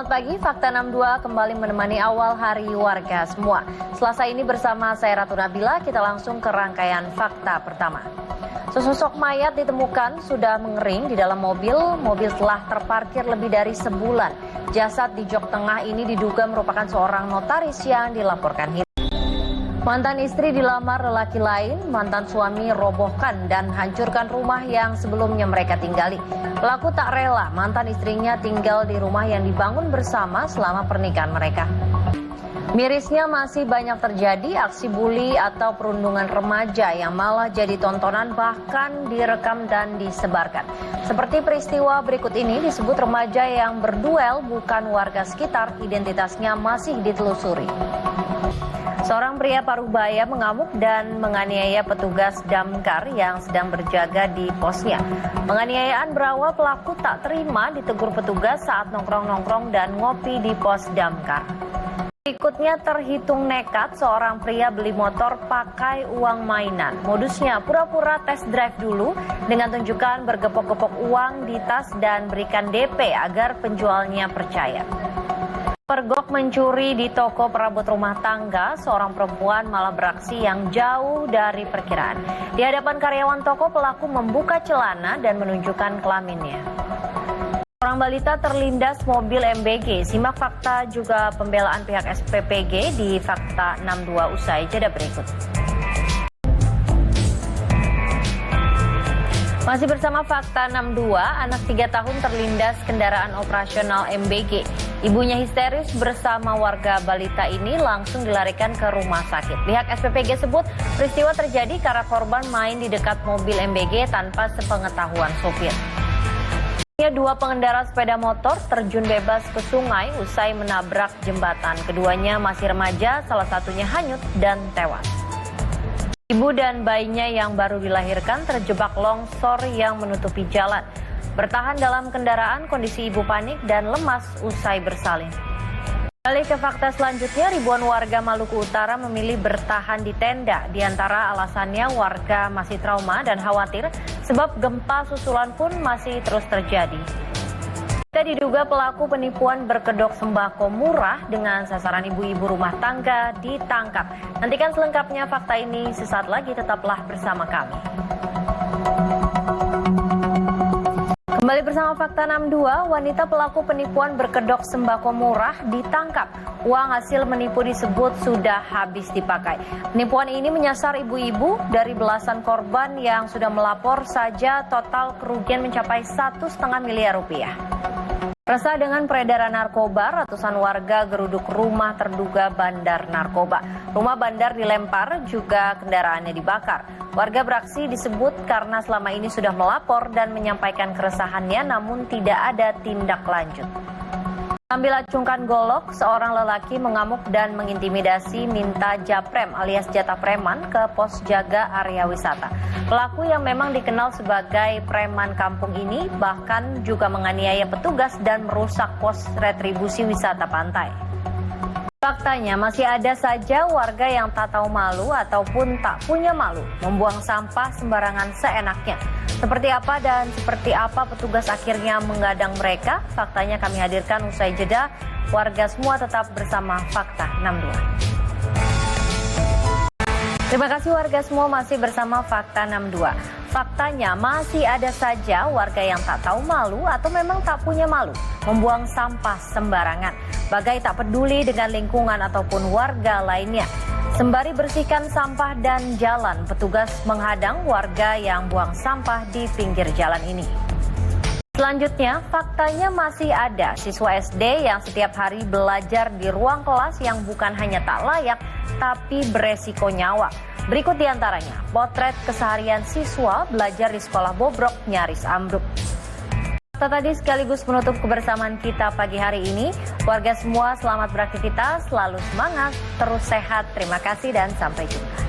Selamat pagi, Fakta 62 kembali menemani awal hari warga semua. Selasa ini bersama saya Ratu Nabila, kita langsung ke rangkaian fakta pertama. Sesosok mayat ditemukan sudah mengering di dalam mobil. Mobil telah terparkir lebih dari sebulan. Jasad di jok tengah ini diduga merupakan seorang notaris yang dilaporkan hilang. Mantan istri dilamar lelaki lain, mantan suami robohkan dan hancurkan rumah yang sebelumnya mereka tinggali. Pelaku tak rela mantan istrinya tinggal di rumah yang dibangun bersama selama pernikahan mereka. Mirisnya masih banyak terjadi aksi bully atau perundungan remaja yang malah jadi tontonan bahkan direkam dan disebarkan. Seperti peristiwa berikut ini disebut remaja yang berduel bukan warga sekitar, identitasnya masih ditelusuri. Seorang pria Parubaya mengamuk dan menganiaya petugas damkar yang sedang berjaga di posnya. Penganiayaan berawal pelaku tak terima ditegur petugas saat nongkrong-nongkrong dan ngopi di pos damkar. Berikutnya terhitung nekat seorang pria beli motor pakai uang mainan. Modusnya pura-pura test drive dulu dengan tunjukkan bergepok-gepok uang di tas dan berikan DP agar penjualnya percaya. Pergok mencuri di toko perabot rumah tangga, seorang perempuan malah beraksi yang jauh dari perkiraan. Di hadapan karyawan toko, pelaku membuka celana dan menunjukkan kelaminnya. Seorang balita terlindas mobil MBG. Simak fakta juga pembelaan pihak SPPG di Fakta 62 usai jeda berikut. Masih bersama Fakta 62, anak 3 tahun terlindas kendaraan operasional MBG. Ibunya histeris bersama warga balita ini langsung dilarikan ke rumah sakit. Pihak SPPG sebut peristiwa terjadi karena korban main di dekat mobil MBG tanpa sepengetahuan sopir. Dua pengendara sepeda motor terjun bebas ke sungai usai menabrak jembatan. Keduanya masih remaja, salah satunya hanyut dan tewas. Ibu dan bayinya yang baru dilahirkan terjebak longsor yang menutupi jalan. Bertahan dalam kendaraan, kondisi ibu panik dan lemas usai bersalin. Kembali ke fakta selanjutnya, ribuan warga Maluku Utara memilih bertahan di tenda. Di antara alasannya warga masih trauma dan khawatir sebab gempa susulan pun masih terus terjadi. Kita diduga pelaku penipuan berkedok sembako murah dengan sasaran ibu-ibu rumah tangga ditangkap. Nantikan selengkapnya fakta ini sesaat lagi, tetaplah bersama kami. Kembali bersama Fakta 62, wanita pelaku penipuan berkedok sembako murah ditangkap. Uang hasil menipu disebut sudah habis dipakai. Penipuan ini menyasar ibu-ibu dari belasan korban yang sudah melapor saja total kerugian mencapai 1,5 miliar rupiah. Resah dengan peredaran narkoba, ratusan warga geruduk rumah terduga bandar narkoba. Rumah bandar dilempar, juga kendaraannya dibakar. Warga beraksi disebut karena selama ini sudah melapor dan menyampaikan keresahannya namun tidak ada tindak lanjut. Sambil acungkan golok, seorang lelaki mengamuk dan mengintimidasi minta japrem alias jatah preman ke pos jaga area wisata. Pelaku yang memang dikenal sebagai preman kampung ini bahkan juga menganiaya petugas dan merusak pos retribusi wisata pantai. Faktanya masih ada saja warga yang tak tahu malu ataupun tak punya malu membuang sampah sembarangan seenaknya. Seperti apa dan seperti apa petugas akhirnya menggadang mereka? Faktanya kami hadirkan usai jeda. Warga semua tetap bersama Fakta 62. Terima kasih warga semua masih bersama Fakta 62. Faktanya masih ada saja warga yang tak tahu malu atau memang tak punya malu membuang sampah sembarangan. Bagai tak peduli dengan lingkungan ataupun warga lainnya. Sembari bersihkan sampah dan jalan, petugas menghadang warga yang buang sampah di pinggir jalan ini. Selanjutnya, faktanya masih ada siswa SD yang setiap hari belajar di ruang kelas yang bukan hanya tak layak, tapi beresiko nyawa. Berikut diantaranya, potret keseharian siswa belajar di sekolah bobrok nyaris ambruk. Fakta tadi sekaligus menutup kebersamaan kita pagi hari ini. Warga semua selamat beraktivitas, selalu semangat, terus sehat. Terima kasih dan sampai jumpa.